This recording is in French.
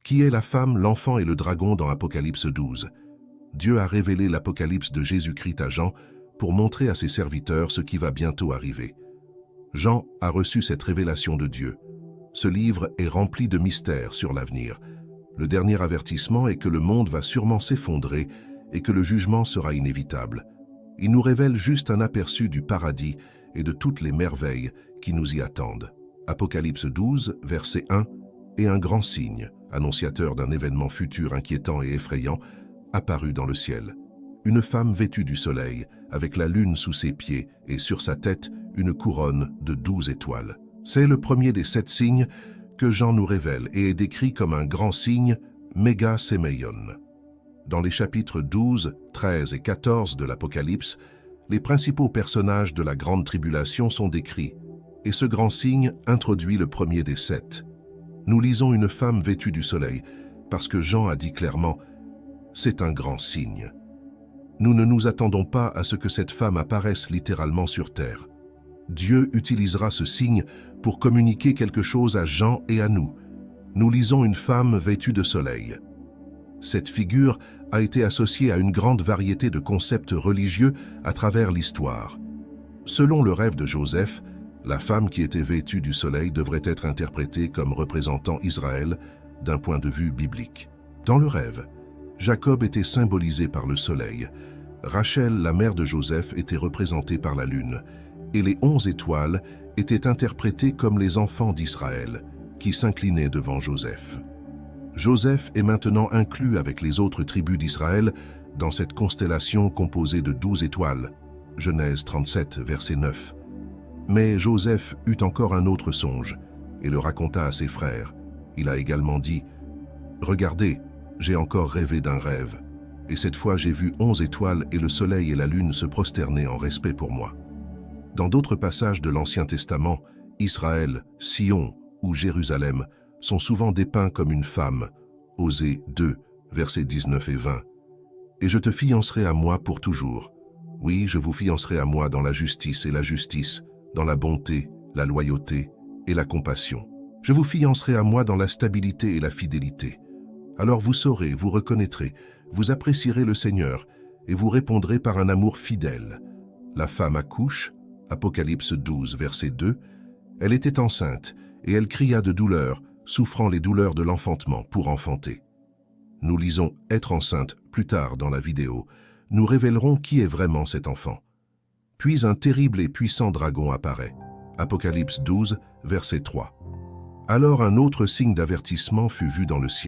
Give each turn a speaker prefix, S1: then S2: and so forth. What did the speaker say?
S1: Qui est la femme, l'enfant et le dragon dans Apocalypse 12? Dieu a révélé l'Apocalypse de Jésus-Christ à Jean pour montrer à ses serviteurs ce qui va bientôt arriver. Jean a reçu cette révélation de Dieu. Ce livre est rempli de mystères sur l'avenir. Le dernier avertissement est que le monde va sûrement s'effondrer et que le jugement sera inévitable. Il nous révèle juste un aperçu du paradis et de toutes les merveilles qui nous y attendent. Apocalypse 12, verset 1, et un grand signe, annonciateur d'un événement futur inquiétant et effrayant, apparut dans le ciel. Une femme vêtue du soleil, avec la lune sous ses pieds et sur sa tête une couronne de 12 étoiles. C'est le premier des 7 signes que Jean nous révèle et est décrit comme un grand signe, méga sémeion. Dans les chapitres 12, 13 et 14 de l'Apocalypse, les principaux personnages de la grande tribulation sont décrits, et ce grand signe introduit le premier des 7. Nous lisons une femme vêtue du soleil, parce que Jean a dit clairement « c'est un grand signe ». Nous ne nous attendons pas à ce que cette femme apparaisse littéralement sur terre. Dieu utilisera ce signe pour communiquer quelque chose à Jean et à nous. Nous lisons une femme vêtue de soleil. Cette figure a été associée à une grande variété de concepts religieux à travers l'histoire. Selon le rêve de Joseph, la femme qui était vêtue du soleil devrait être interprétée comme représentant Israël d'un point de vue biblique. Dans le rêve, Jacob était symbolisé par le soleil, Rachel, la mère de Joseph, était représentée par la lune, et les 11 étoiles étaient interprétées comme les enfants d'Israël, qui s'inclinaient devant Joseph. Joseph est maintenant inclus avec les autres tribus d'Israël dans cette constellation composée de 12 étoiles, Genèse 37, verset 9. Mais Joseph eut encore un autre songe et le raconta à ses frères. Il a également dit « Regardez, j'ai encore rêvé d'un rêve, et cette fois j'ai vu 11 étoiles et le soleil et la lune se prosterner en respect pour moi. » Dans d'autres passages de l'Ancien Testament, Israël, Sion ou Jérusalem sont souvent dépeints comme une femme, Osée 2, versets 19 et 20. « Et je te fiancerai à moi pour toujours. Oui, je vous fiancerai à moi dans la justice et la justice, dans la bonté, la loyauté et la compassion. Je vous fiancerai à moi dans la stabilité et la fidélité. Alors vous saurez, vous reconnaîtrez, vous apprécierez le Seigneur et vous répondrez par un amour fidèle. La femme accouche, Apocalypse 12, verset 2, elle était enceinte et elle cria de douleur, souffrant les douleurs de l'enfantement pour enfanter. Nous lisons « être enceinte » plus tard dans la vidéo. Nous révélerons qui est vraiment cet enfant. Puis un terrible et puissant dragon apparaît. Apocalypse 12, verset 3. Alors un autre signe d'avertissement fut vu dans le ciel.